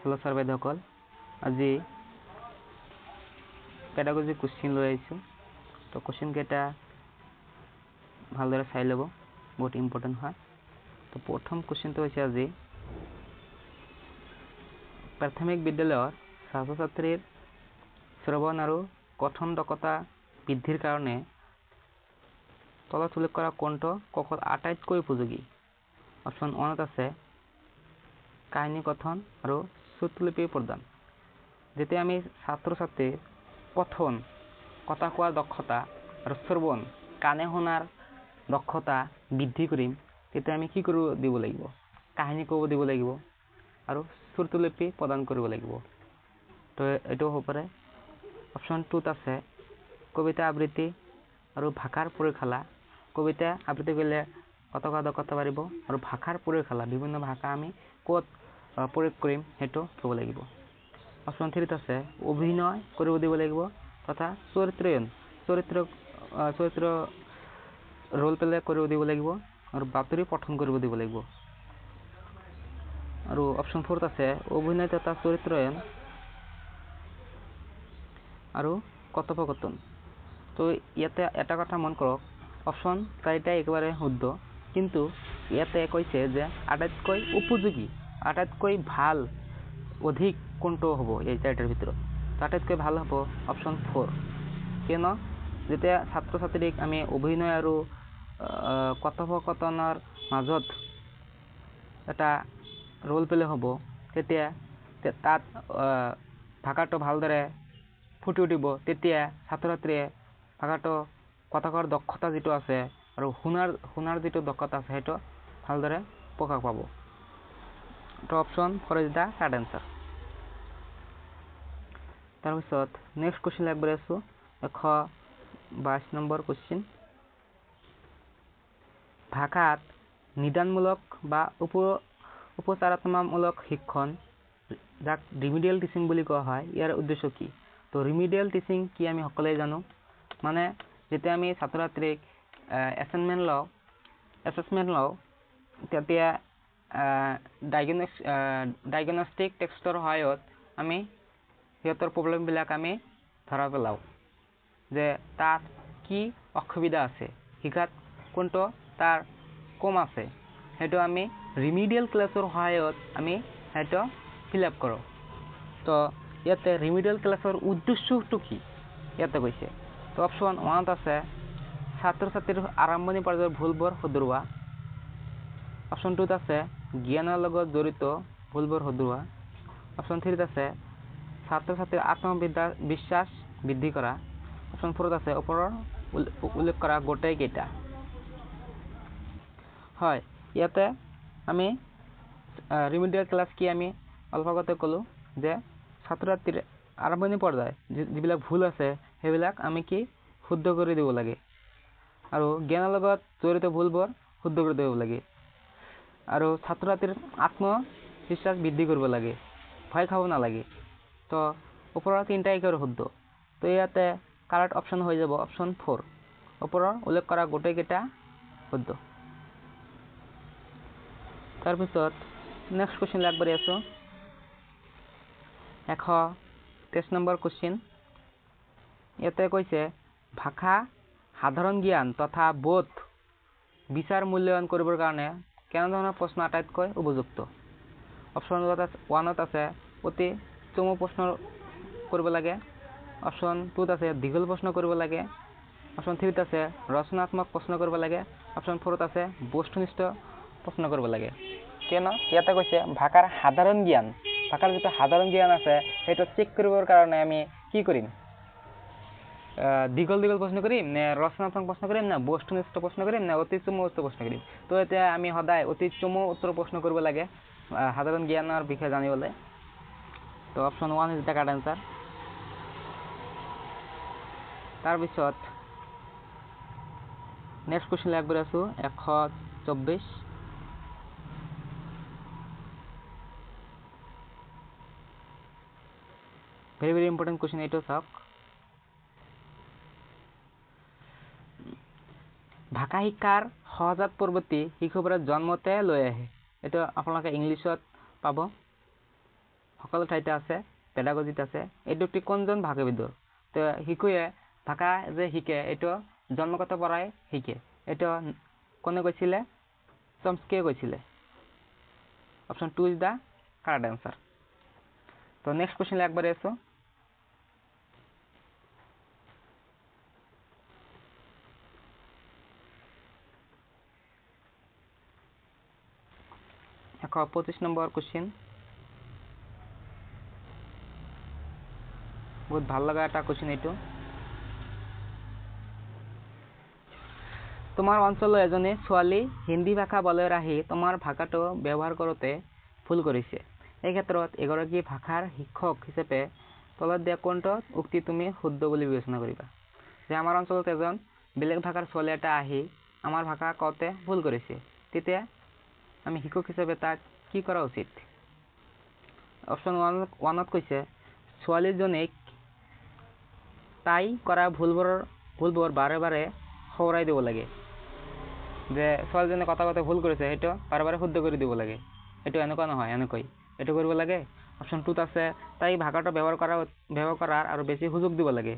Hello sir বাইদেউসকল আজি pedagogy question লৈ আহিছো তো কোশ্চিন কেটা ভালদৰে চাই লব বহুত ইম্পৰ্টেন্ট হয় তো প্ৰথম কোশ্চিনটো হৈছে আজি প্ৰাথমিক বিদ্যালয়ৰ ছাত্ৰ-ছাত্ৰীৰ শ্ৰৱণ আৰু কথন দক্ষতা বৃদ্ধিৰ কাৰণে তলত উল্লেখ কৰা কোনটো কৌশল আটাইতকৈ উপযোগী অপচন 1 আছে কাহিনী কথন আৰু শ্ৰুতলিপি প্ৰদান যেতিয়া আমি ছাত্ৰ-ছাত্ৰীৰ কথন কথা কোৱাৰ দক্ষতা আৰু শ্ৰৱণ কাণে শুনাৰ দক্ষতা বৃদ্ধি কৰিম তেতিয়া আমি কি কৰিব দিব লাগিব কাহিনী ক'ব দিব লাগিব আৰু শ্ৰুতলিপি প্ৰদান কৰিব লাগিব তো এটো হ'ব পাৰে অপচন 2 আছে কবিতা আবৃত্তি আৰু ভাষাৰ পৰিশালা কবিতা আবৃত্তি কৰিলে কথা দক্ষতা বাঢ়িব আৰু ভাষাৰ পৰিশালা বিভিন্ন ভাষা আমি ক'ত প্ৰয়োগ কৰিম হেতু ক'ব লাগিব অপচন 3 আছে অভিনয় কৰিব দিব লাগিব তথা চৰিত্ৰ ৰোল প্লে কৰিব দিব লাগিব আৰু বাতৰি পঠন কৰিব দিব লাগিব আৰু অপচন 4 আছে অভিনয় তথা চৰিত্ৰায়ন আৰু কথোপকথন তো ইয়াতে এটা কথা মন কৰক অপচন চাৰিটা একেবাৰে শুদ্ধ কিন্তু ইয়াতে কৈছে যে আটাইতকৈ উপযোগী আটাইতকৈ ভাল অধিক কোনটো হ'ব এই চাৰিটাৰ ভিতৰত আটাইতকৈ ভাল হ'ব অপচন 4 কিয়নো যেতিয়া ছাত্ৰ-ছাত্ৰীক আমি অভিনয় আৰু কথোপকথনৰ মাজত এটা ৰোল প্লে হ'ব তেতিয়া তাত ভাষাটো ভালদৰে ফুটি উঠিব তেতিয়া ছাত্ৰ-ছাত্ৰীয়ে ভাষাটো কথা কোৱাৰ দক্ষতা যেটো আছে আৰু শুনাৰ যেটো দক্ষতা আছে হেতু ভালদৰে প্ৰকাশ পাব তো option 4 is the right answer তাৰপিছত নেক্সট কোশ্চিন লাগবে আছো 122 নম্বৰ কোশ্চিন ভাষাত নিদানমূলক বা উপচাৰাত্মক শিক্ষণ যাক ৰিমিডিয়েল টিচিং বুলি কোৱা হয় ইয়াৰ উদ্দেশ্য কি তো ৰিমিডিয়েল টিচিং কি আমি সকলোৱে জানো মানে যেতিয়া আমি ছাত্ৰ-ছাত্ৰীক এছেছমেন্ট লওঁ তেতিয়া ডায়াগনষ্টিক টেক্সটৰ সহায়ত আমি সিহঁতৰ প্ৰবলেম বিলাক আমি ধৰা পেলাও যে তাত কি অসুবিধা আছে শিকাত কোনটো তাৰ কম আছে হেতু আমি ৰিমিডিয়েল ক্লাছৰ সহায়ত আমি হেতু ফিল আপ কৰো তো ইয়াতে ৰিমিডিয়েল ক্লাছৰ উদ্দেশ্যটো কি ইয়াতে কৈছে তো অপচন 1 আছে ছাত্ৰ-ছাত্ৰীৰ আৰম্ভণি পৰ্যায়ৰ ভুলবোৰ শুধৰোৱা অপচন 2 আছে জ্ঞানৰ লগত জড়িত ভুলবোৰ শুধৰোৱা অপচন 3 আছে ছাত্ৰ-ছাত্ৰীৰ আত্মবিশ্বাস বৃদ্ধি কৰা অপচন 4 আছে ওপৰৰ উল্লেখ কৰা গোটেই কেইটা হয় ইয়াতে আমি ৰিমিডিয়েল ক্লাছ কি আমি অলপতে ক'লো যে ছাত্ৰ-ছাত্ৰীৰ আৰম্ভণি পৰ্যায় যিবিলাক ভুল আছে সেইবিলাক আমি কি শুদ্ধ কৰি দিব লাগে আৰু জ্ঞানৰ লগত জড়িত ভুলবোৰ শুদ্ধ কৰি দিব লাগে আৰু ছাত্ৰ-ছাত্ৰীৰ আত্মবিশ্বাস বৃদ্ধি কৰিব লাগে ভয় খাব নালাগে তো ওপৰৰ তিনটা একেবাৰে শুদ্ধ তো ইয়াতে কাৰেক্ট অপচন হৈ যাব অপচন 4 ওপৰৰ উল্লেখ কৰা গোটেই কেইটা শুদ্ধ তাৰপিছত নেক্সট কোশ্চিন লাগবাৰি আছো 123 নম্বৰ কোশ্চিন ইয়াতে কৈছে ভাষা সাধাৰণ জ্ঞান তথা বোধ বিচাৰ মূল্যায়ন কৰিবৰ কাৰণে কেনে ধৰণৰ প্ৰশ্ন আটাইতকৈ উপযুক্ত অপচন 1 আছে অতি চমু প্ৰশ্ন কৰিব লাগে অপচন 2 আছে দীঘল প্ৰশ্ন কৰিব লাগে অপচন 3 আছে ৰচনাত্মক প্ৰশ্ন কৰিব লাগে অপচন 4 আছে বস্তুনিষ্ঠ প্ৰশ্ন কৰিব লাগে কেন ইয়াতে কৈছে ভাষাৰ সাধাৰণ জ্ঞান ভাষাৰ যেটো সাধাৰণ জ্ঞান আছে হেতু চেক কৰিবৰ কাৰণে আমি কি কৰিম দীঘল প্ৰশ্ন কৰিম নে ৰচনাত্মক প্ৰশ্ন কৰিম না বস্তুনিষ্ঠ প্ৰশ্ন কৰিম না অতি চমু প্ৰশ্ন কৰিম তো এতিয়া আমি সদায় অতি চমু উত্তৰ প্ৰশ্ন কৰিব লাগে সাধাৰণ জ্ঞানৰ বিষয়ে জানিবলৈ তো option 1 is the correct answer তাৰপিছত নেক্সট কোশ্চিন লাগবে আছো 124 very important question এইটো চাওক ভাষা শিক্ষাৰ সহজাত প্ৰবৃত্তি শিশুবোৰে জন্মতে লৈ আহে এটা আপোনালোকে ইংলিছত পাব সকলো ঠাইতে আছে, পেডাগজিত আছে। এই দুটি কোনজন ভাষাবিদৰ? তো শিশুৱে ভাষা যে শিকে এইটো জন্মগত পৰাই শিকে। এইটো কোনে কৈছিলে? চমস্কিয়ে কৈছিলে। Option 2 is the correct answer. তো নেক্সট কোশ্চেন একবারে এসো। এখন 25 নম্বর কোশ্চেন, বহুত ভাল লগা এটা কোশ্চেন এইটো। তোমাৰ অঞ্চলৰ এজনী ছোৱালী হিন্দী ভাষা বলয়ৰ আহি তোমাৰ ভাষাটো ব্যৱহাৰ কৰোঁতে ভুল কৰিছে। এই ক্ষেত্ৰত এগৰাকী ভাষাৰ শিক্ষক হিচাপে তলত দিয়া কোনটো উক্তি তুমি শুদ্ধ বুলি বিবেচনা কৰিবা? যে আমাৰ অঞ্চলত এজন বেলেগ ভাষাৰ ছোৱালী এটা আহি আমাৰ ভাষা কওঁতে ভুল কৰিছে, তেতিয়া আমি শিক্ষক হিচাপে তাক কি কৰা উচিত? অপশন 1ত কৈছে ছোৱালীজনীক তাই কৰা ভুলবোৰ বাৰে বাৰে সোঁৱৰাই দিব লাগে। যে ছোৱালীজনী কথা কথা ভুল কৰিছে সেইটো বাৰে বাৰে শুদ্ধ কৰি দিব লাগে। এইটো এনেকুৱা নহয়, এনেকৈ এইটো কৰিব লাগে। অপশন 2ত আছে তাই ভাষাটো ব্যৱহাৰ কৰাৰ আৰু বেছি সুযোগ দিব লাগে।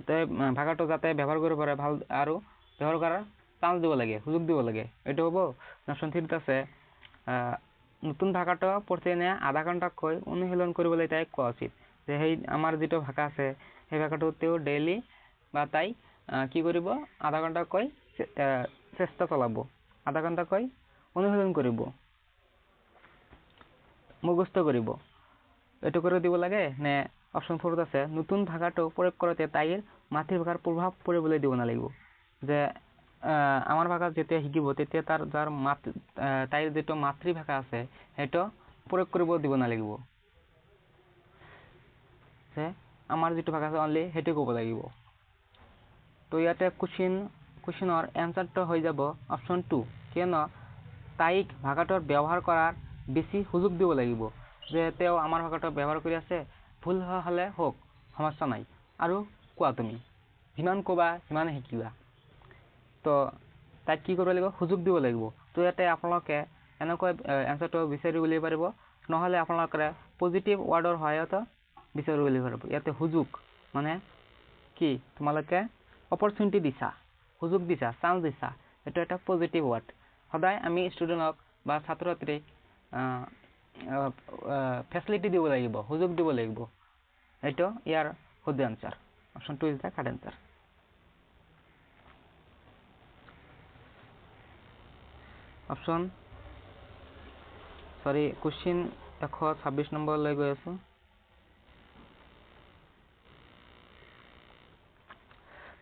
তাই ভাষাটো যাতে ব্যৱহাৰ কৰিব পাৰে ভাল আৰু ব্যৱহাৰ কৰাৰ চান্স দিব লাগে, সুযোগ দিব লাগে। এইটো হ'ব। অপশন 3ত আছে নতুন ভাষাটো প্ৰতিদিনে আধা ঘণ্টাকৈ অনুশীলন কৰিবলৈ তাইক কোৱা উচিত। যে সেই আমাৰ যিটো ভাষা আছে সেই ভাষাটো তেওঁ ডেইলি বা তাই কি কৰিব? আধা ঘণ্টাকৈ চেষ্টা চলাব, আধা ঘণ্টাকৈ অনুশীলন কৰিব, মুখস্থ কৰিব। এইটো কৰি দিব লাগে নে? অপশন 4ত আছে নতুন ভাষাটো প্ৰয়োগ কৰোঁতে তাইৰ মাতৃভাষাৰ প্ৰভাৱ পৰিবলৈ দিব নালাগিব। যে আমাৰ ভাষা যেতিয়া শিকিব তেতিয়া তাইৰ যিটো মাতৃভাষা আছে সেইটো প্ৰয়োগ কৰিব দিব নালাগিব। যে আমাৰ যিটো ভাষা আছে অনলি সেইটো ক'ব লাগিব। তো ইয়াতে কুৱেশ্যনৰ এনচাৰটো হৈ যাব অপশন 2, কিয়নো তাইক ভাষাটোৰ ব্যৱহাৰ কৰাৰ বেছি সুযোগ দিব লাগিব। যে তেওঁ আমাৰ ভাষাটো ব্যৱহাৰ কৰি আছে, ভুল হ'লে হওক, সমস্যা নাই, আৰু কোৱা তুমি যিমান ক'বা সিমানে শিকিবা। তো তাইক কি কৰিব লাগিব? সুযোগ দিব লাগিব। তো ইয়াতে আপোনালোকে এনেকৈ এনচাৰটো বিচাৰি উলিয়াব পাৰিব, নহ'লে আপোনালোকে পজিটিভ ৱাৰ্ডৰ সহায়ত বিচাৰি উলিয়াব পাৰিব। ইয়াতে সুযোগ মানে কি? তোমালোকে অপৰচুনিটি দিছা, সুযোগ দিছা, চান্স দিছা, এইটো এটা পজিটিভ ৱাৰ্ড। সদায় আমি ষ্টুডেণ্টক বা ছাত্ৰ ছাত্ৰীক ফেচিলিটি দিব লাগিব, সুযোগ দিব লাগিব। এইটো ইয়াৰ শুদ্ধ answer. Option 2 is the correct answer. Question 126 নম্বৰলৈ গৈ আছো।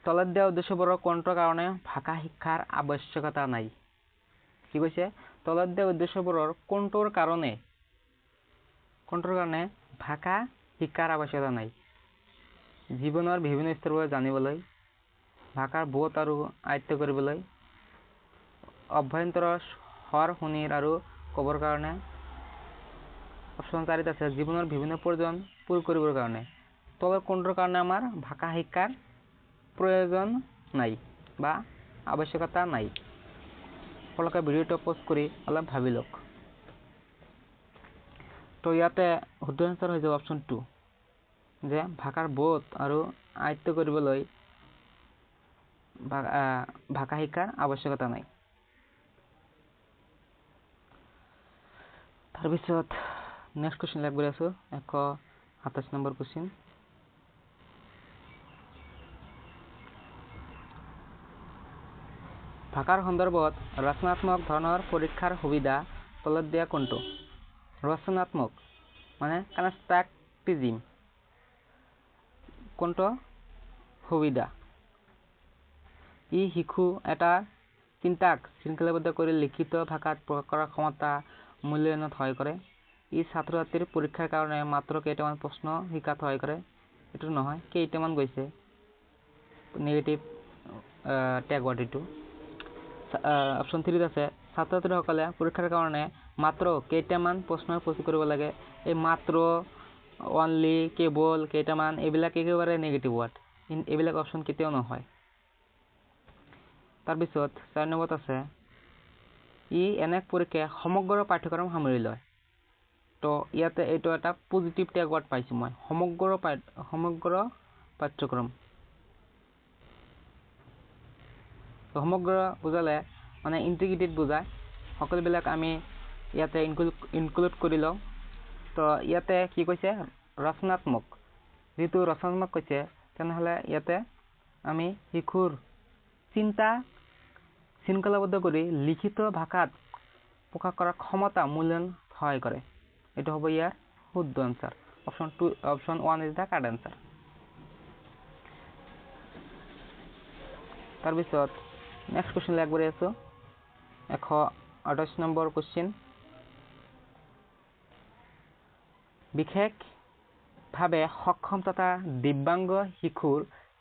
তলত দিয়া উদ্দেশ্যবোৰৰ কোনটোৰ কাৰণে ভাষা শিক্ষাৰ আৱশ্যকতা নাই? কি কৈছে? তলত দিয়া উদ্দেশ্যবোৰৰ কোনটোৰ কাৰণে ভাষা শিক্ষাৰ আৱশ্যকতা নাই? জীৱনৰ বিভিন্ন স্তৰবোৰ জানিবলৈ, ভাষাৰ বোধ আৰু আয়ত্ত কৰিবলৈ, অভ্যন্তৰ স্বৰ শুনি আৰু ক'বৰ কাৰণে। অপশন 4ত আছে জীৱনৰ বিভিন্ন প্ৰয়োজন পূৰ কৰিবৰ কাৰণে। তলৰ কোনটোৰ কাৰণে আমাৰ ভাষা শিক্ষাৰ প্ৰয়োজন নাই বা আৱশ্যকতা নাই? আপোনালোকে ভিডিঅ'টো পজ কৰি অলপ ভাবি লওক। তো ইয়াতে শুদ্ধ এনচাৰ হৈ যাব অপশন 2, যে ভাষাৰ বোধ আৰু আয়ত্ত কৰিবলৈ ভাষা শিক্ষাৰ আৱশ্যকতা নাই। তাৰপিছত নেক্সট কুৱেশ্যন লাগি আছো, 127 নম্বৰ কুৱেশ্যন। ভাষাৰ সন্দৰ্ভত ৰচনাত্মক ধৰণৰ পৰীক্ষাৰ সুবিধা তলত দিয়া কোনটো? ৰচনাত্মক মানে কনষ্ট্ৰাক্টিভিজম কোনটো সুবিধা? ই শিশু এটা চিন্তাক শৃংখলাবদ্ধ কৰি লিখিত ভাষাত প্ৰকাশ কৰাৰ ক্ষমতা মূল্যায়নত সহায় কৰে। ই ছাত্ৰ ছাত্ৰীৰ পৰীক্ষাৰ কাৰণে মাত্ৰ কেইটামান প্ৰশ্ন শিকাত সহায় কৰে। এইটো নহয়, কেইটামান গৈছে, নেগেটিভ টেগ ৱাৰ্ড এইটো। অপশন 3ত আছে ছাত্ৰ ছাত্ৰীসকলে পৰীক্ষাৰ কাৰণে মাত্ৰ কেইটামান প্ৰশ্নৰ প্ৰস্তুত কৰিব লাগে। এই মাত্ৰ, অনলি, কেৱল, কেইটামান এইবিলাক একেবাৰে নেগেটিভ ৱাৰ্ড। এইবিলাক অপশন কেতিয়াও নহয়। তাৰপিছত 4 নম্বৰত আছে ই এনে পৰীক্ষাই সমগ্ৰ পাঠ্যক্ৰম সামৰি লয়। তো ইয়াতে এইটো এটা পজিটিভ ট্যাগ ওয়াৰ্ড পাইছো মই সমগ্ৰ পাঠ্যক্ৰম তো সমগ্ৰ বুজালে মানে ইন্টিগ্ৰেটেড বুজায় সকলোবিলাক আমি ইয়াতে ইনক্লুড কৰি লওঁ তো ইয়াতে কি কৈছে ৰচনাত্মক যেটো ৰচনাত্মক কৈছে তেনেহলে ইয়াতে আমি শিশুৰ চিন্তা শৃংখলাবদ্ধ কৰি লিখিত ভাষাত প্ৰকাশ কৰাৰ ক্ষমতা মূল্যায়ন সহায় কৰে এটো হ'ব ইয়াৰ শুদ্ধ answer option 1 is the correct answer তাৰ পিছত নেক্সট কোশ্চেন লাগবৰে আছো 128 নম্বৰ কোশ্চেন বিশেষ ভাবে সক্ষম তথা দিব্যাংগ শিশুৰ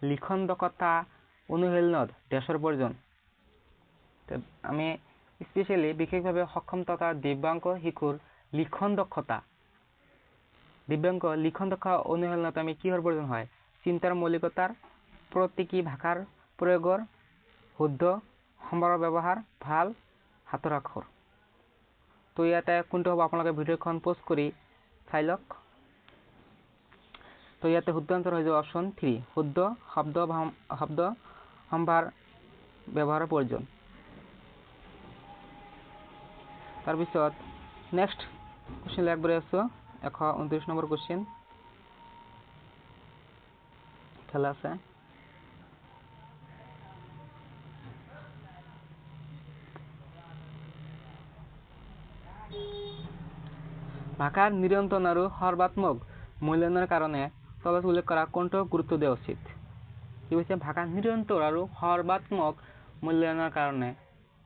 লিখন দক্ষতা অনুশীলনত দেশৰ প্ৰয়োজন আমি স্পেশালি বিশেষভাবে সক্ষম তথা দিব্যাংগ শিশুৰ লিখন দক্ষতা অনুশীলনত আমি কিহৰ প্ৰয়োজন হয় চিন্তাৰ মৌলিকতাৰ প্ৰতীকী ভাষাৰ প্ৰয়োগৰ শুদ্ধ সম্ভাৰৰ ব্যৱহাৰ ভাল হাতৰ আখৰ তো ইয়াতে কোনটো হ'ব আপোনালোকে ভিডিওখন পজ কৰি চাই লওক তো ইয়াতে শুদ্ধ আনসাৰ হৈ যাব অপশন 3 শুদ্ধ শব্দ সম্ভাৰ ব্যৱহাৰৰ প্ৰয়োজন তাৰ পিছত নেক্সট কোশ্চেন লাগবৰে আছে 129 নম্বৰ কোশ্চেন খেলা আছে ভাষাৰ নিৰন্তন আৰু সৰ্বাত্মক মূল্যায়নৰ কাৰণে তলত উল্লেখ কৰা কোনটো গুৰুত্ব দিয়া উচিত কি হৈছে ভাষা নিৰন্তৰ আৰু সৰ্বাত্মক মূল্যায়নৰ কাৰণে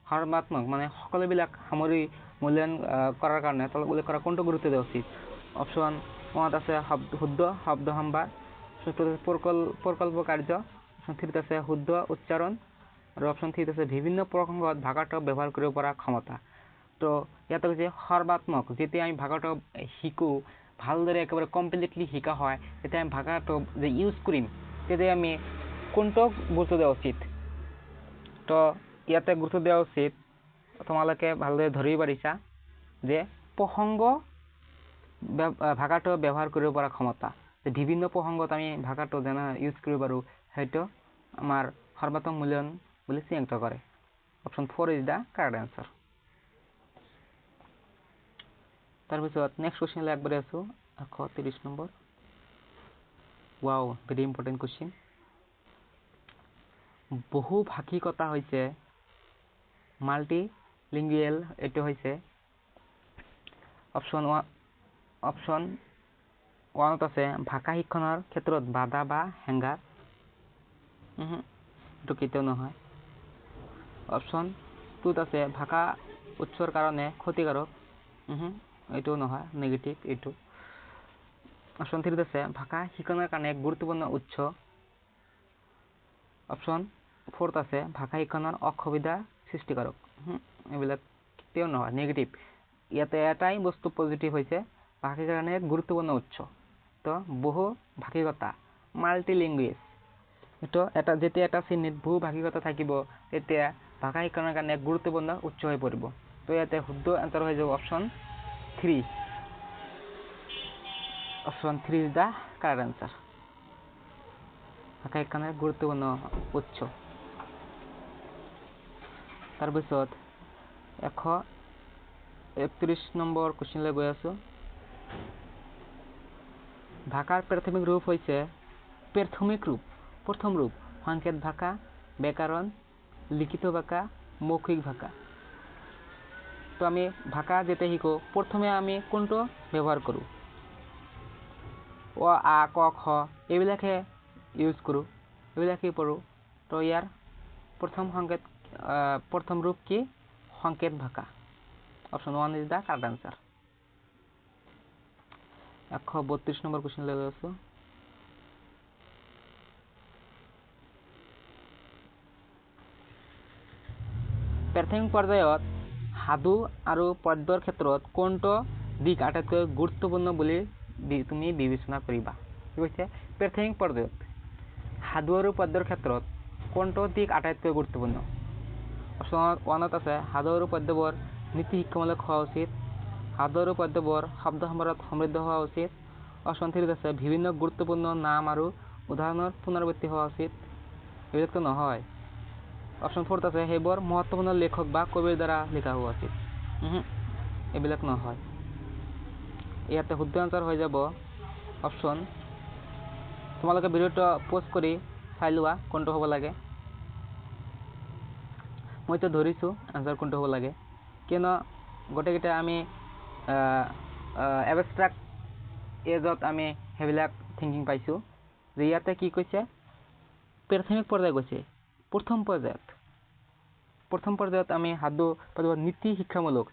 সৰ্বাত্মক মানে সকলোবিলাক সামৰি মূল্যায়ন কৰাৰ কাৰণে তলত উল্লেখ কৰা কোনটো গুৰুত্ব দিয়া উচিত অপশন 1 আছে শুদ্ধ শব্দ সম্ভাৰ প্ৰকল্প কাৰ্য অপশন 3 আছে শুদ্ধ উচ্চাৰণ আৰু অপশন 3 আছে বিভিন্ন প্ৰসংগত ভাষাটো ব্যৱহাৰ কৰিব পৰা ক্ষমতা তো ইয়াতে হৈছে সৰ্বাত্মক যেতিয়া আমি ভাষাটো শিকো ভালদৰে একেবাৰে কমপ্লিটলি শিকা হয় তেতিয়া আমি ভাষাটো যে ইউজ কৰিম তেতিয়া আমি কোনটো গুৰুত্ব দিয়া উচিত তো ইয়াতে গুৰুত্ব দিয়া উচিত তোমালোকে ভালদৰে ধৰিব পাৰিছা যে প্ৰসংগ ভাষাটো ব্যৱহাৰ কৰিব পৰা ক্ষমতা যে বিভিন্ন প্ৰসংগত আমি ভাষাটো জানা ইউজ কৰিব পাৰো সেইটো আমাৰ সৰ্বাত্মক মূল্যায়ন বুলি চিহ্নিত কৰে option 4 is the correct answer তাৰ পিছত নেক্সট কোশ্চেন লাগবৰে আছো 130 number wow very important question বহু ভাষিকতা হৈছে মাল্টি লিঙ্গুয়াল এটো হৈছে অপশন 1 আছে ভাষা শিক্ষণৰ ক্ষেত্ৰত বাধা বা হেঙ্গাৰ এটো কেতিয়াও নহয় অপশন 2 আছে ভাষা উচ্চৰ কাৰণে ক্ষতিকাৰক এটো নহয় নেগেটিভ এটো অপশন 3 আছে ভাষা শিক্ষণৰ কাৰণে গুৰুত্বপূৰ্ণ উৎস অপশন 4 আছে ভাষা শিক্ষণৰ অসুবিধা সৃষ্টিকাৰক এবিলাক কেতিয়াও নহয় নেগেটিভ ইয়াতে এটাই বস্তু পজিটিভ হৈছে ভাষা শিক্ষণৰ কাৰণে গুৰুত্বপূৰ্ণ উৎস তো বহু ভাষিকতা মাল্টিলিঙ্গুৱেজ এটো এটা যেতিয়া এটা শ্ৰেণীত বহু ভাষিকতা থাকিব তেতিয়া ভাষা শিক্ষণৰ কাৰণে গুৰুত্বপূৰ্ণ উৎস হৈ পৰিব তো ইয়াতে শুদ্ধ আনসাৰ হৈ যাব option 3 option 3 is the correct answer ভাষা শিক্ষণৰ গুৰুত্বপূৰ্ণ উৎস তাৰ পিছত 131 নম্বৰ কোশ্চেনলৈ গৈ আছো ভাষাৰ প্ৰাথমিক ৰূপ হৈছে প্ৰথম ৰূপ সংকেত ভাষা ব্যাকৰণ লিখিত ভাষা মৌখিক ভাষা তো আমি ভাষা যেতে শিকো প্ৰথমে আমি কোনটো ব্যৱহাৰ কৰো অ আ ক খ এইবিলাকে ইউজ কৰো এইবিলাকে পঢ়ো তো ইয়াৰ প্ৰথম ৰূপ কি সংকেত ভাষা option 1 is the correct answer 132 number question লৈ আছো প্ৰাথমিক পৰ্যায়ত সাধু আৰু পদ্যৰ ক্ষেত্ৰত কোনটো দিক আটাইতকৈ গুৰুত্বপূৰ্ণ বুলি তুমি বিবেচনা কৰিবা কি কৈছে প্ৰাথমিক পৰ্যায়ত সাধু আৰু পদ্যৰ ক্ষেত্ৰত কোনটো দিক আটাইতকৈ গুৰুত্বপূৰ্ণ অপশন 1 আছে সাধু আৰু পদ্যবোৰ নীতি শিক্ষামূলক হোৱা উচিত সাধু আৰু পদ্যবোৰ শব্দ সম্ভাৰত সমৃদ্ধ হোৱা উচিত। অপশ্যন 3 আছে বিভিন্ন গুৰুত্বপূৰ্ণ নাম আৰু উদাহৰণৰ পুনৰাবৃত্তি হোৱা উচিত। এইবিলাকতো নহয়। অপশ্যন 4 আছে সেইবোৰ মহত্বপূৰ্ণ লেখক বা কবিৰ দ্বাৰা লিখা হোৱা উচিত। এইবিলাক নহয়। ইয়াতে শুদ্ধ আনসাৰ হৈ যাব অপশ্যন, তোমালোকে ভিডিঅ'টো পজ কৰি চাই লোৱা কোনটো হ'ব লাগে। মইতো ধৰিছোঁ আনসাৰ কোনটো হ'ব লাগে, কিয়নো গোটেইকেইটা আমি এবষ্ট্ৰাক্ট এজত আমি সেইবিলাক থিংকিং পাইছোঁ যে ইয়াতে কি কৈছে, প্ৰাথমিক পৰ্যায় কৈছে। প্ৰথম পৰ্যায়ত আমি সাধু নীতি শিক্ষামূলক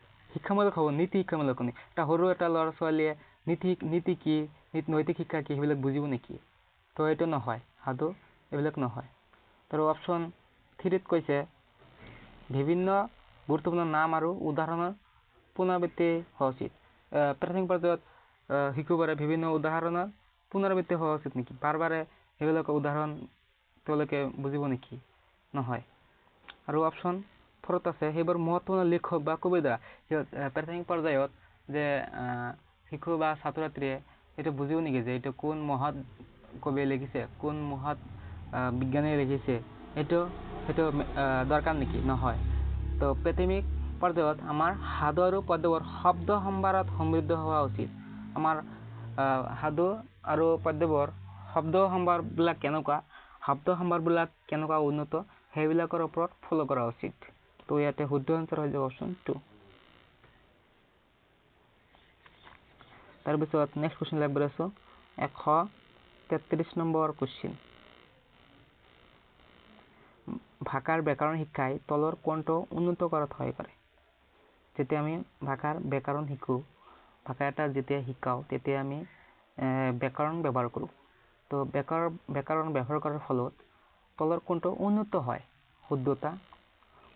হ'ব, নীতি শিক্ষামূলক এটা সৰু এটা ল'ৰা ছোৱালীয়ে নীতি কি, নৈতিক শিক্ষা কি সেইবিলাক বুজিব নেকি? তো এইটো নহয়, সাধু এইবিলাক নহয়। আৰু অপশ্যন 3 কৈছে বিভিন্ন গুৰুত্বপূৰ্ণ নাম আৰু উদাহৰণৰ পুনৰাবৃত্তি হোৱা উচিত। প্ৰাথমিক পৰ্যায়ত শিশুবোৰে বিভিন্ন উদাহৰণৰ পুনৰাবৃত্তি হোৱা উচিত নেকি? বাৰে বাৰে সেইবিলাকৰ উদাহৰণ তেওঁলোকে বুজিব নেকি? নহয়। আৰু অপশ্যন 4 আছে সেইবোৰ মহত্বপূৰ্ণ লেখক বা কবিৰ দ্বাৰা। প্ৰাথমিক পৰ্যায়ত যে শিশু বা ছাত্ৰ ছাত্ৰীয়ে এইটো বুজিব নেকি যে এইটো কোন মহৎ কবিয়ে লিখিছে, কোন মহৎ বিজ্ঞানীয়ে লিখিছে, সেইটো দৰকাৰ নেকি? নহয়। তো প্ৰাথমিক পৰ্যায়ত আমাৰ সাধু আৰু পদ্যবোৰ শব্দ সম্ভাৰত সমৃদ্ধ হোৱা উচিত। আমাৰ সাধু আৰু পদ্যবোৰ শব্দ সম্ভাৰবিলাক কেনেকুৱা উন্নত, সেইবিলাকৰ ওপৰত ফ'ল' কৰা উচিত। তো ইয়াতে শুদ্ধ আনসাৰ হৈ যাব অপশ্যন 2। তাৰপিছত নেক্সট কুৱেশ্যন লাগব আছোঁ 133 নম্বৰ কুৱেশ্যন। ভাষাৰ ব্যাকৰণ শিক্ষাই তলৰ কোনটো উন্নত কৰাত সহায় কৰে? যেতিয়া আমি ভাষাৰ ব্যাকৰণ শিকোঁ, ভাষা এটা যেতিয়া শিকাওঁ তেতিয়া আমি ব্যাকৰণ ব্যৱহাৰ কৰোঁ। তো ব্যাকৰণ ব্যৱহাৰ কৰাৰ ফলত তলৰ কোনটো উন্নত হয়? শুদ্ধতা,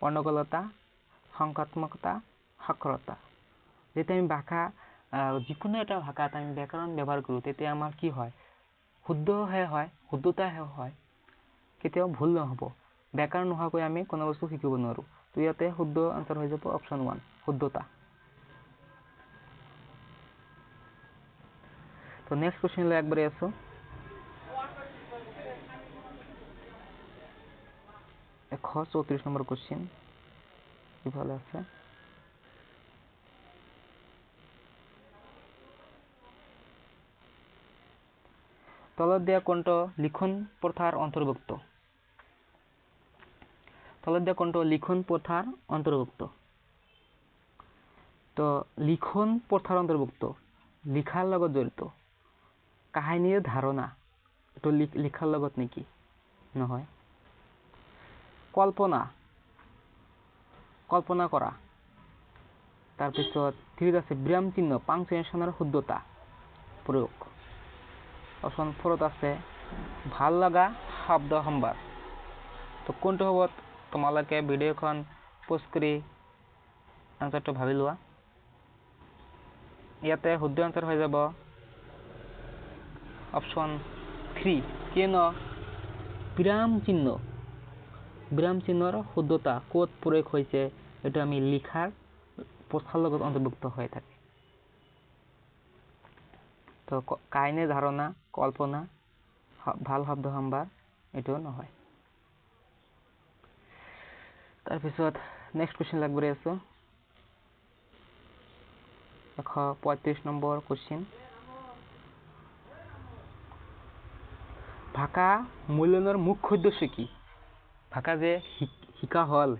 অৰ্ণগলতা, সংখ্যাত্মকতা, সাক্ষৰতা। যেতিয়া আমি যিকোনো এটা ভাষাত আমি ব্যাকৰণ ব্যৱহাৰ কৰোঁ তেতিয়া আমাৰ কি হয়? শুদ্ধতাহে হয়, কেতিয়াও ভুল নহ'ব। ব্যাকৰণ নোহোৱাকৈ আমি কোনো বস্তু শিকিব নোৱাৰোঁ। তো ইয়াতে শুদ্ধ আনসাৰ হৈ যাব অপশ্যন 1, শুদ্ধতা। তো নেক্সট কুৱেশ্যনলৈ আগবাঢ়ি আছোঁ। 134 নম্বৰ কুৱেশ্যন ইফালে আছে। তলত দিয়া কোনটো লিখন প্ৰথাৰ অন্তৰ্ভুক্ত? তো লিখন প্ৰথাৰ অন্তৰ্ভুক্ত লিখাৰ লগত জড়িত কাহিনীৰ ধাৰণা, এইটো লিখাৰ লগত নেকি? নহয়। কল্পনা কৰা। তাৰপিছত 3 আছে বিৰাম চিহ্ন, পাংচুৱেশ্যনৰ শুদ্ধতা প্ৰয়োগ। অপশ্যন 4 আছে ভাল লগা শব্দ সম্ভাৰ। তো কোনটো হ'ব তোমালোকে ভিডিঅ'খন পজ কৰি আনসাৰটো ভাবি লোৱা। ইয়াতে শুদ্ধ আনসাৰ হৈ যাব অপশ্যন 3, কিয়নো বিৰাম চিহ্নৰ শুদ্ধতা ক'ত প্ৰয়োগ হৈছে এইটো আমি লিখাৰ প্ৰথাৰ লগত অন্তৰ্ভুক্ত হৈ থাকে। তো কাহিনীৰ ধাৰণা, কল্পনা, ভাল শব্দ সম্ভাৰ এইটো নহয়। তাৰপিছত নেক্সট কুৱেশ্যন আগবাঢ়ি আছোঁ 135 নম্বৰ কুৱেশ্যন। ভাষা মূল্যায়নৰ মুখ্য উদ্দেশ্য কি? ভাষা যে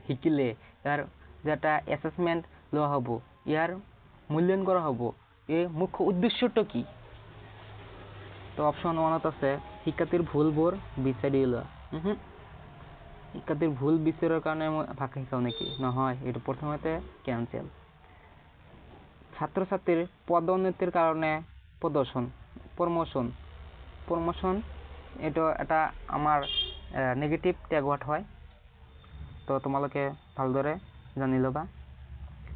শিকিলে ইয়াৰ যে এটা এছেছমেণ্ট লোৱা হ'ব, ইয়াৰ মূল্যায়ন কৰা হ'ব, এই মুখ্য উদ্দেশ্যটো কি? তো অপশ্যন 1 আছে শিক্ষাৰ্থীৰ ভুলবোৰ বিচাৰি উলিওৱা। শিক্ষাৰ্থীৰ ভুল বিচাৰৰ কাৰণে মই ভাষা শিকাওঁ নেকি? নহয়, এইটো প্ৰথমতে কেনচেল। ছাত্ৰ ছাত্ৰীৰ পদোন্নতিৰ কাৰণে প্ৰমোশ্যন এইটো এটা আমাৰ নেগেটিভ টেগ ৱাৰ্ড হয়। তো তোমালোকে ভালদৰে জানি ল'বা,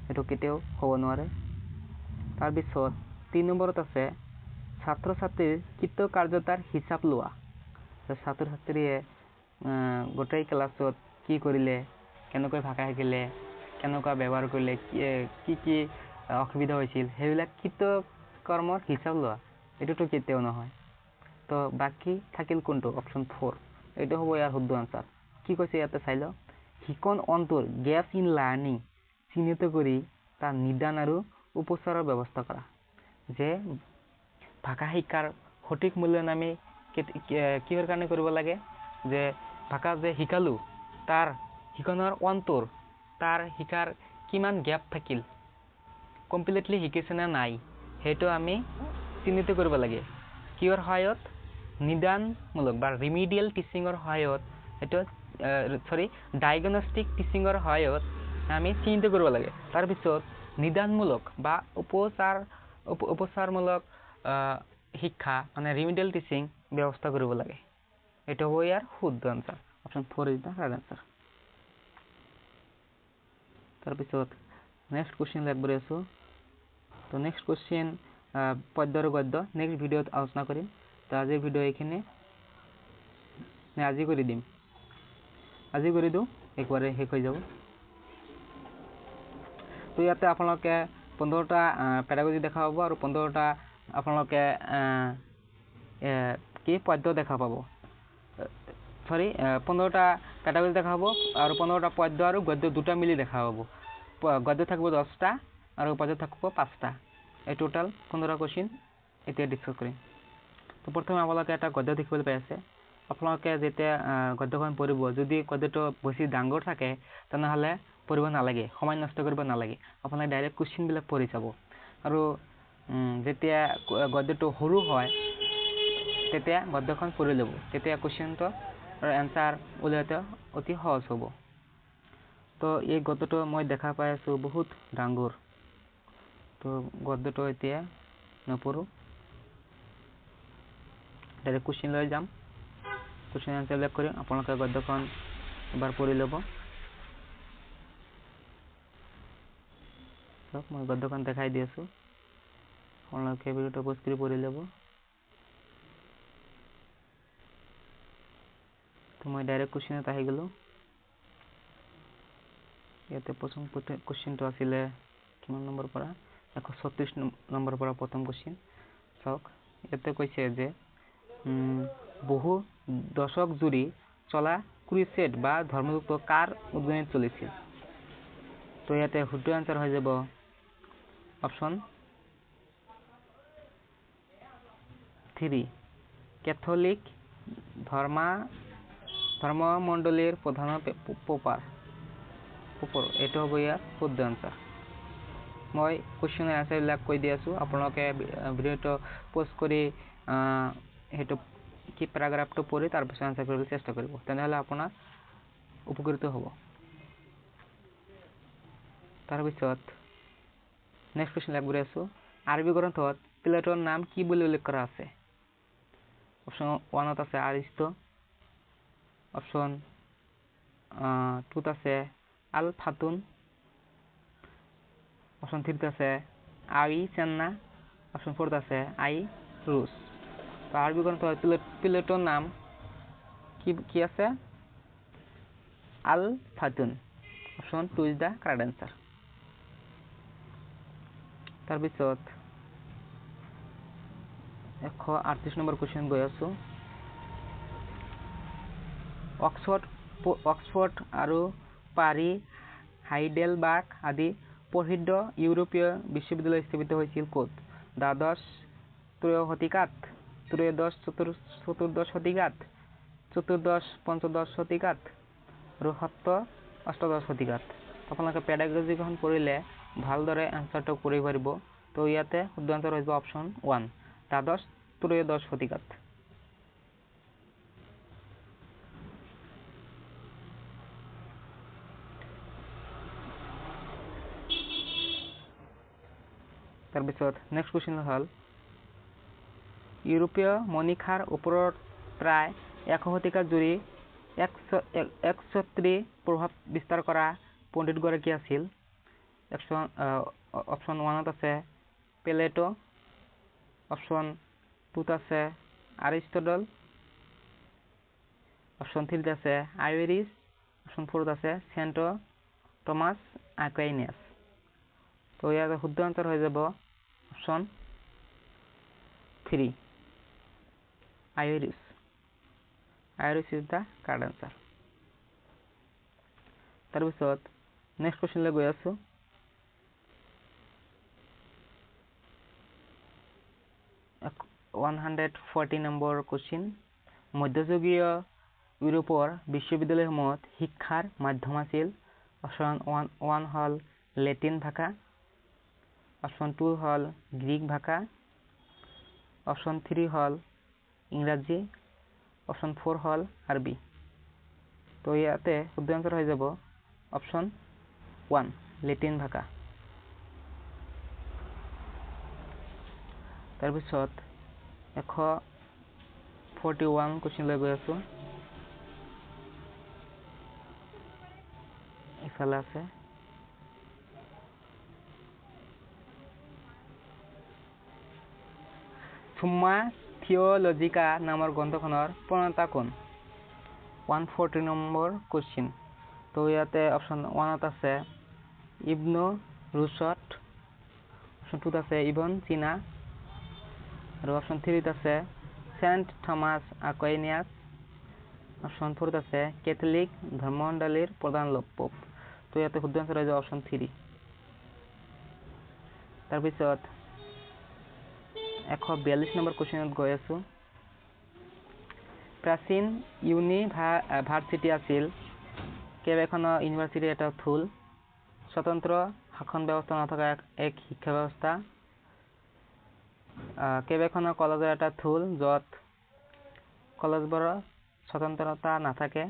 এইটো কেতিয়াও হ'ব নোৱাৰে। তাৰপিছত 3 নম্বৰত আছে ছাত্ৰ ছাত্ৰীৰ কৃতকাৰ্যতাৰ হিচাপ লোৱা। ছাত্ৰ ছাত্ৰীয়ে গোটেই ক্লাছত কি কৰিলে, কেনেকৈ ভাষা শিকিলে, কেনেকুৱা ব্যৱহাৰ কৰিলে, কি অসুবিধা হৈছিল সেইবিলাক কৃতকৰ্মৰ হিচাপ লোৱা এইটোতো কেতিয়াও নহয়। তো বাকী থাকিল কোনটো অপশ্যন 4 এইটো হ'ব ইয়াৰ শুদ্ধ আনসাৰ। কি কৈছে ইয়াতে চাই লওঁ, শিকন অন্তৰ গেপছ ইন লাৰ্নিং চিহ্নিত কৰি তাৰ নিদান আৰু উপচাৰৰ ব্যৱস্থা কৰা। যে ভাষা শিক্ষাৰ সঠিক মূল্যায়ন আমি কিহৰ কাৰণে কৰিব লাগে, যে ভাষা যে শিকালো তাৰ শিকনৰ অন্তৰ, তাৰ শিকাৰ কিমান গেপ থাকিল, কমপ্লিটলি শিকিছে নে নাই সেইটো আমি চিহ্নিত কৰিব লাগে। কিহৰ সহায়ত, নিদানমূলক বা ৰিমিডিয়েল টিচিঙৰ সহায়ত, সেইটো ডায়াগনষ্টিক টিচিঙৰ সহায়ত আমি চিহ্নিত কৰিব লাগে। তাৰপিছত নিদানমূলক বা উপচাৰমূলক শিক্ষা মানে ৰিমিডিয়েল টিচিং ব্যৱস্থা কৰিব লাগে। এইটো হ'ব ইয়াৰ শুদ্ধ answer. Option 4 is the right answer. তাৰপিছত নেক্সট কুৱেশ্যন লাগবৰি আছো। তো নেক্সট কুৱেশ্যন পদ্য আৰু গদ্য নেক্সট ভিডিঅ'ত আলোচনা কৰিম। তো আজিৰ ভিডিঅ' এইখিনি, আজি কৰি দিম, আজি কৰি দিওঁ একবাৰে শেষ হৈ যাব। তো ইয়াতে আপোনালোকে 15টা পেডাগজি দেখা পাব আৰু 15টা আপোনালোকে কি পদ্য দেখা পাব, 15টা পেডাগজি দেখা পাব আৰু 15টা পদ্য আৰু গদ্য দুটা মিলি দেখা পাব। গদ্য থাকিব 10টা আৰু পদ্য থাকিব 5টা। এই টোটাল 15 কুৱেশ্যন এতিয়া ডিছকাছ কৰিম। তো প্ৰথমে আপোনালোকে এটা গদ্য দেখিবলৈ পাই আছে। আপোনালোকে যেতিয়া গদ্যখন পঢ়িব, যদি গদ্যটো বেছি ডাঙৰ থাকে তেনেহ'লে পঢ়িব নালাগে, সময় নষ্ট কৰিব নালাগে, আপোনালোকে ডাইৰেক্ট কুৱেশ্যনবিলাক পঢ়ি যাব। আৰু যেতিয়া গদ্যটো সৰু হয় তেতিয়া গদ্যখন পঢ়ি ল'ব, তেতিয়া কুৱেশ্যনটো এনচাৰ উলিয়াওঁতে অতি সহজ হ'ব। তো এই গদ্যটো মই দেখা পাই আছোঁ বহুত ডাঙৰ। তো গদ্যটো এতিয়া নপঢ়োঁ, ডাইৰেক্ট কুৱেশ্যন লৈ যাম, কুৱেশ্যন এনচাৰ উল্লেখ কৰিম। আপোনালোকে গদ্যখন এবাৰ পঢ়ি ল'ব। মই গদ্যখন দেখাই দি আছোঁ, আপোনালোকে ভিডিঅ'টো পজ কৰি পঢ়ি ল'ব। তো মই ডাইৰেক্ট কুৱেশ্যনত আহি গ'লোঁ। ইয়াতে প্ৰথম কুৱেশ্যনটো আছিলে কিমান নম্বৰ পৰা, 136 নম্বৰ পৰা প্ৰথম কুৱেশ্যন চাওক। ইয়াতে কৈছে যে বহু দশক জুৰি চলা ক্ৰুছেড বা ধৰ্মযুদ্ধ কাৰ উদ্গনিত চলিছিল। তো ইয়াতে শুদ্ধ আনসাৰ হৈ যাব অপশ্যন 3 কেথলিক ধৰ্মমণ্ডলীৰ প্ৰধান পোপাৰ। এইটো হ'ব ইয়াৰ শুদ্ধ আনসাৰ। মই কুৱেশ্যনৰ এনচাৰবিলাক কৈ দি আছোঁ, আপোনালোকে ভিডিঅ'টো পজ কৰি সেইটো কি পেৰাগ্ৰাফটো পঢ়ি তাৰপিছত আনচাৰ কৰিবলৈ চেষ্টা কৰিব, তেনেহ'লে আপোনাৰ উপকৃত হ'ব। তাৰপিছত নেক্সট কুৱেশ্যন লাগবৰি আছোঁ। আৰবী গ্ৰন্থত প্লেটৰ নাম কি বুলি উল্লেখ কৰা আছে। অপশ্যন 1ত আছে আৰিষ্ট, অপশ্যন 2ত আছে আল ফাতুন, অপশ্যন 3ত আছে আৱিচেন্না, অপশ্যন 4ত আছে আই ৰুছ। তো আৰবী গ্ৰন্থত প্লেটৰ নাম কি আছে, আল ফাতুন। Option 2 is the correct answer. তাৰপিছত 138 নম্বৰ কুৱেশ্যন গৈ আছোঁ। অক্সফৰ্ড আৰু পাৰি, হাইডেলবাৰ্গ আদি প্ৰসিদ্ধ ইউৰোপীয় বিশ্ববিদ্যালয় স্থাপিত হৈছিল ক'ত। দ্বাদশ-ত্ৰয়োদশ শতিকাত, ত্ৰয়োদশ-চতুৰ্দশ শতিকাত, চতুৰ্দশ-পঞ্চদশ শতিকাত আৰু সপ্ত-অষ্টাদশ শতিকাত। আপোনালোকে পেডাগজিখন পঢ়িলে ভালদৰে এনচাৰটো কৰিব পাৰিব। তো ইয়াতে শুদ্ধ আনসাৰ হৈ যাব অপশ্যন 1 দ্বাদশ-ত্ৰয়োদশ শতিকাত। তাৰপিছত নেক্সট কুৱেশ্যন হ'ল ইউৰোপীয় মণিখাৰ ওপৰত প্ৰায় 100 শতিকা জুৰি একছত্ৰী প্ৰভাৱ বিস্তাৰ কৰা পণ্ডিতগৰাকী আছিল। অপশ্যন 1ত আছে প্লেটো, অপশ্যন 2ত আছে আৰিষ্টটল, অপশ্যন 3ত আছে আইৱেৰিছ, অপশ্যন 4ত আছে চেণ্ট টমাছ আকুইনাছ। তো ইয়াৰ শুদ্ধ আনসাৰ হৈ যাব option 3 iris. Iris is the correct answer. তাৰপিছত নেক্সট কুৱেশ্যনলৈ গৈ আছো। নম্বৰ কুৱেশ্যন, মধ্যযুগীয় ইউৰোপৰ বিশ্ববিদ্যালয়সমূহত শিক্ষাৰ মাধ্যম আছিল। অপশ্যন 1 হ'ল লেটিন ভাষা, অপশ্যন 2 হ'ল গ্ৰীক ভাষা, অপশ্যন 3 হ'ল ইংৰাজী, অপশ্যন 4 হ'ল আৰবী। তো ইয়াতে শুদ্ধ আনসাৰ হৈ যাব অপশ্যন 1 লেটিন ভাষা। তাৰপিছত 141 কুৱেশ্যনলৈ গৈ আছো। ইফালে আছে সুম্মা থিওলজিকা নামৰ গ্ৰন্থখনৰ প্ৰণেতা কোন? 140 নম্বৰ কুৱেশ্যন। তো ইয়াতে অপশ্যন 1 আছে ইবনু ৰুশ্বদ, অপশ্যন 2 আছে ইবন চিনা, আৰু অপশ্যন 3 আছে চেণ্ট থমাছ আকুইনাছ, অপশ্যন 4 আছে কেথলিক ধৰ্মাৱলম্বীৰ প্ৰধান পোপ। তো ইয়াতে শুদ্ধ আনসাৰ হৈ যাব অপশ্যন 3। তাৰপিছত 142 নম্বৰ কুৱেশ্যনত গৈ আছো। প্ৰাচীন ইউনিভাৰ্চিটি আছিল কেইবাখনো ইউনিভাৰ্চিটিৰ এটা থুল, স্বতন্ত্ৰ শাসন ব্যৱস্থা নথকা এক শিক্ষা ব্যৱস্থা, কেইবাখনো কলেজৰ এটা থুল য'ত কলেজবোৰৰ স্বতন্ত্ৰতা নাথাকে,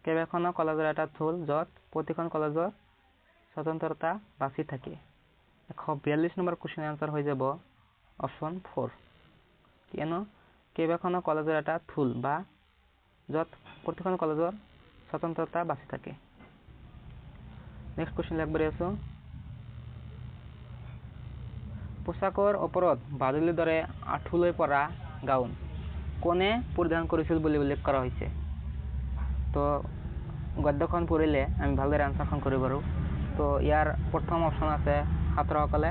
কেইবাখনো কলেজৰ এটা থুল য'ত প্ৰতিখন কলেজৰ স্বতন্ত্ৰতা বাছি থাকে। 142 নম্বৰ কুৱেশ্যনৰ আনসাৰ হৈ যাব অপশ্যন 4, কিয়নো কেইবাখনো কলেজৰ এটা থুল বা য'ত প্ৰতিখন কলেজৰ স্বতন্ত্ৰতা বাছি থাকে। নেক্সট কুৱেশ্যন আগবাঢ়ি আছো। পোচাকৰ ওপৰত বাদুলিৰ দৰে আঁঠুলৈ পৰা গাউন কোনে পৰিধান কৰিছিল বুলি উল্লেখ কৰা হৈছে? তো গদ্যখন পঢ়িলে আমি ভালদৰে আনসাৰখন কৰিব পাৰোঁ। তো ইয়াৰ প্ৰথম অপশ্যন আছে ছাত্ৰসকলে,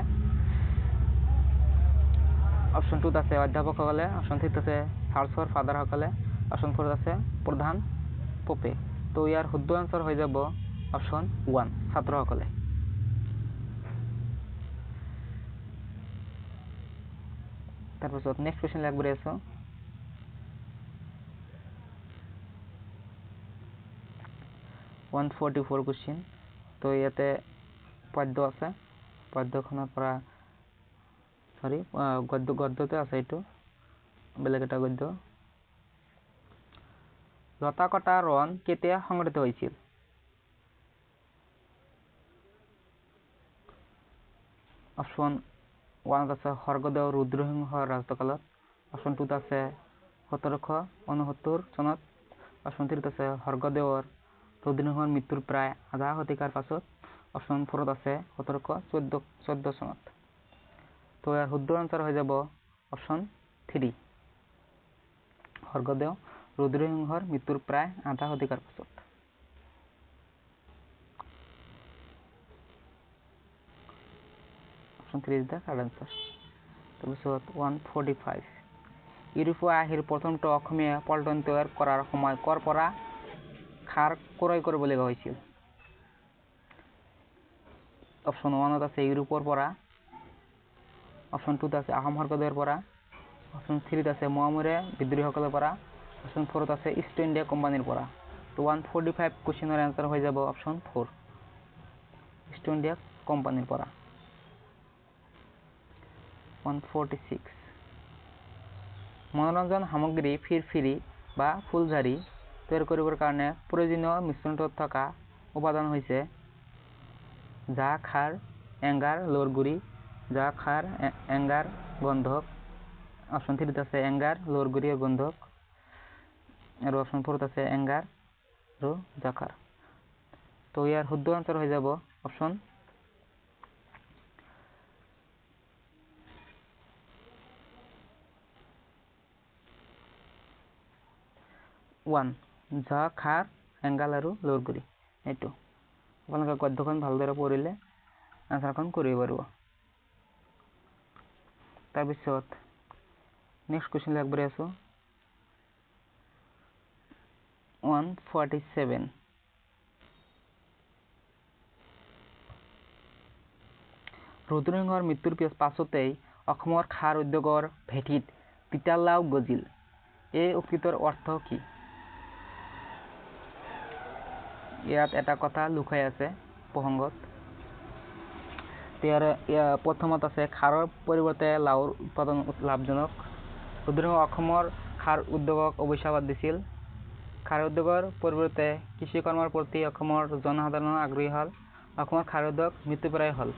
অপশ্যন 2 আছে অধ্যাপকসকলে, অপশ্যন 3 আছে চাৰ্চৰ ফাদাৰসকলে, অপশ্যন 4 আছে প্ৰধান পোপে। তো ইয়াৰ শুদ্ধ আনসাৰ হৈ যাব অপশ্যন 1 ছাত্ৰসকলে। তাৰপিছত নেক্সট কুৱেশ্যন আগবাঢ়ি আছো। কুৱেশ্যন। তো ইয়াতে পদ্য আছে, পদ্যখনৰ পৰা গদ্যতে আছে, এইটো বেলেগ এটা গদ্য। লতা কটা ৰণ কেতিয়া সংঘটিত হৈছিল? অপশ্যন 1 আছে স্বৰ্গদেউ ৰুদ্ৰসিংহৰ ৰাজত্বকালত, অপশ্যন 2 আছে 1769 চনত, অপশ্যন 3 আছে স্বৰ্গদেউৰ ৰুদ্ৰসিংহৰ মৃত্যুৰ প্ৰায় আধা শতিকাৰ পাছত, অপশ্যন 4 আছে 1714 চনত। তো ইয়াৰ শুদ্ধ আনসাৰ হৈ যাব অপশ্যন 3 স্বৰ্গদেউ ৰুদ্ৰসিংহৰ মৃত্যুৰ প্ৰায় আধা শতিকাৰ পাছত। Option 3 is the correct answer. তাৰপিছত 145 ইউৰোপীয় আহিৰ প্ৰথমটো অসমীয়া পল্টন তৈয়াৰ কৰাৰ সময় ক'ৰ পৰা খাৰ ক্ৰয় কৰিবলগীয়া হৈছিল? অপশ্যন 1 আছে ইউৰোপৰ পৰা, অপশ্যন 2 আছে আহোম স্বৰ্গদেউৰ পৰা, অপশ্যন 3 আছে মোৱামৰীয়া বিদ্ৰোহীসকলৰ পৰা, অপশ্যন 4 আছে ইষ্ট ইণ্ডিয়া কোম্পানীৰ পৰা। তো 145 কুৱেশ্যনৰ এনসাৰ হৈ যাব অপশ্যন 4 ইষ্ট ইণ্ডিয়া কোম্পানীৰ পৰা। 146 মনোৰঞ্জন সামগ্ৰী ফিৰফিৰি বা ফুলঝাৰি তৈয়াৰ কৰিবৰ কাৰণে প্ৰয়োজনীয় মিশ্ৰণটোত থকা উপাদান হৈছে যা, খাৰ, এংগাৰ, লোৰ গুৰি, যা, খাৰ, এংগাৰ, গন্ধক, অপশ্যন 3 আছে এংগাৰ, লোৰ গুৰি আৰু গন্ধক, আৰু অপশ্যন 4 আছে এংগাৰ আৰু জাখাৰ। তো ইয়াৰ শুদ্ধ আনসাৰ হৈ যাব অপশ্যন 1 যা, খাৰ, এংগাল আৰু লোৰ গুৰি। এইটো আপোনালোকে গদ্যখন ভালদৰে পঢ়িলে এনচাৰখন কৰিব পাৰিব। তাৰপিছত নেক্সট কুৱেশ্যন আগবাঢ়ি আছোঁ 147 ৰুদ্ৰসিংহৰ মৃত্যুৰ পাছতেই অসমৰ খাৰ উদ্যোগৰ ভেটিত তিতাৰ লাও গজিল। এই উক্তিটোৰ অৰ্থ কি? ইয়াত এটা কথা লুকাই আছে প্ৰসংগত। প্ৰথমত আছে খাৰৰ পৰিৱৰ্তে লাওৰ উৎপাদন লাভজনক। ৰুদ্ৰসিংহ অসমৰ খাৰ উদ্যোগক অৱশ্যবাদ দিছিল। খাৰ উদ্যোগৰ পৰিৱৰ্তে কৃষি কৰ্মৰ প্ৰতি অসমৰ জনসাধাৰণ আগ্ৰহী হ'ল। অসমৰ খাৰ উদ্যোগ মৃত্যুপ্ৰায় হ'ল।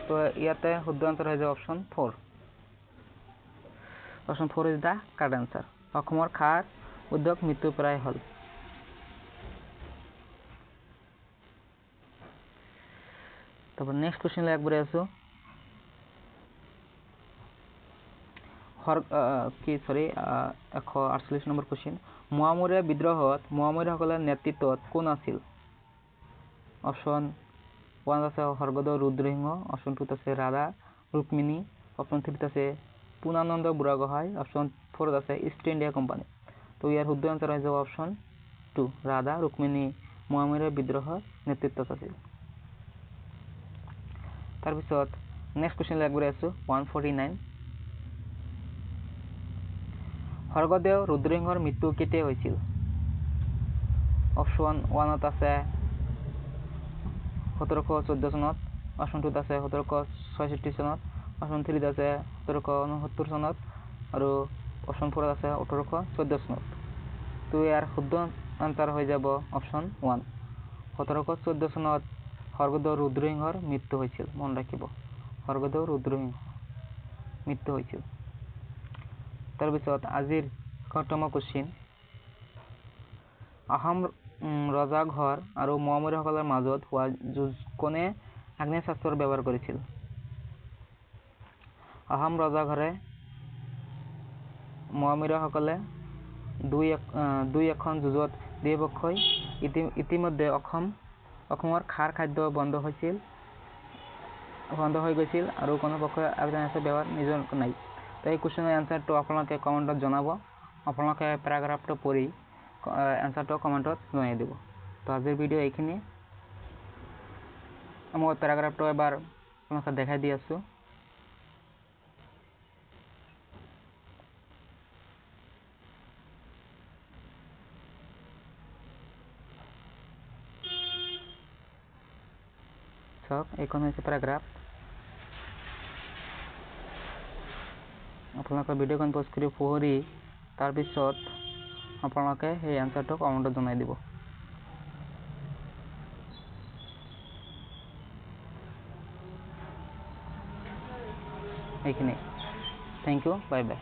তো ইয়াতে শুদ্ধ আনসাৰ হৈ যাব option 4। Option 4 is the correct answer. অসমৰ খাৰ উদ্যোগ মৃত্যুপ্ৰায় হ'ল। তাৰপৰ নেক্সট কোশ্চেন আগবাঢ়ি আছো 148 নম্বৰ কোশ্চেন মোৱামৰীয়া বিদ্ৰোহত মোৱামৰীয়াসকলৰ নেতৃত্বত কোন আছিল? অপশ্যন 1 আছে স্বৰ্গদেউ ৰুদ্ৰসিংহ, অপশ্যন 2 আছে ৰাধা ৰুক্মিণী, অপশ্যন 3 আছে পূৰ্ণানন্দ বুঢ়াগোহাঁই, অপশ্যন 4 আছে ইষ্ট ইণ্ডিয়া কোম্পানী। তো ইয়াৰ শুদ্ধ আনসাৰ হৈ যাব অপশ্যন 2 ৰাধা ৰুক্মিণী মোৱামৰীয়া বিদ্ৰোহৰ নেতৃত্বত আছিল। তাৰপিছত নেক্সট কোশ্চেন আগবাঢ়ি আছো 149 স্বৰ্গদেউ ৰুদ্ৰসিংহৰ মৃত্যু কেতিয়া হৈছিল? অপশ্যন 1 আছে 1714 চনত, অপশ্যন 2 আছে 1766 চনত, অপশ্যন 3 আছে 1769 চনত আৰু অপশ্যন 4 আছে 1814 চনত। তো ইয়াৰ শুদ্ধ আনসাৰ হৈ যাব অপশ্যন 1 1714 চনত স্বৰ্গদেউ ৰুদ্ৰসিংহৰ মৃত্যু হৈছিল। মন ৰাখিব স্বৰ্গদেউ ৰুদ্ৰসিংহ মৃত্যু হৈছিল। তাৰপিছত আজিৰ ১তম কোশ্চেন আহোম ৰজাঘৰ আৰু মোৱামৰীয়াসকলৰ মাজত হোৱা যুঁজ কোনে আগ্নেয়াস্ত্ৰৰ ব্যৱহাৰ কৰিছিল? আহোম ৰজাঘৰে মোৱামৰীয়াসকলে দুই এখন যুঁজত দুয়োপক্ষই ইতিমধ্যে অসমৰ খাৰ খাদ্য বন্ধ হৈ গৈছিল আৰু কোনো পক্ষই আগ্নেয়াস্ত্ৰ ব্যৱহাৰ নিজৰ নাই। তো এই কুৱেশ্যনৰ এনচাৰটো আপোনালোকে কমেণ্টত জনাব। আপোনালোকে পেৰাগ্ৰাফটো পঢ়ি এনচাৰটো কমেণ্টত জনাই দিব। তো আজিৰ ভিডিঅ' এইখিনি। মই পেৰাগ্ৰাফটো এবাৰ আপোনালোকে দেখাই দি আছোঁ। চাওক এইখন হৈছে পেৰাগ্ৰাফ। আপোনালোকে ভিডিঅ'খন পজ কৰি পঢ়ি তাৰপিছত আপোনালোকে সেই এনচাৰটো কমেণ্টত জনাই দিব। এইখিনি। Thank you, bye by.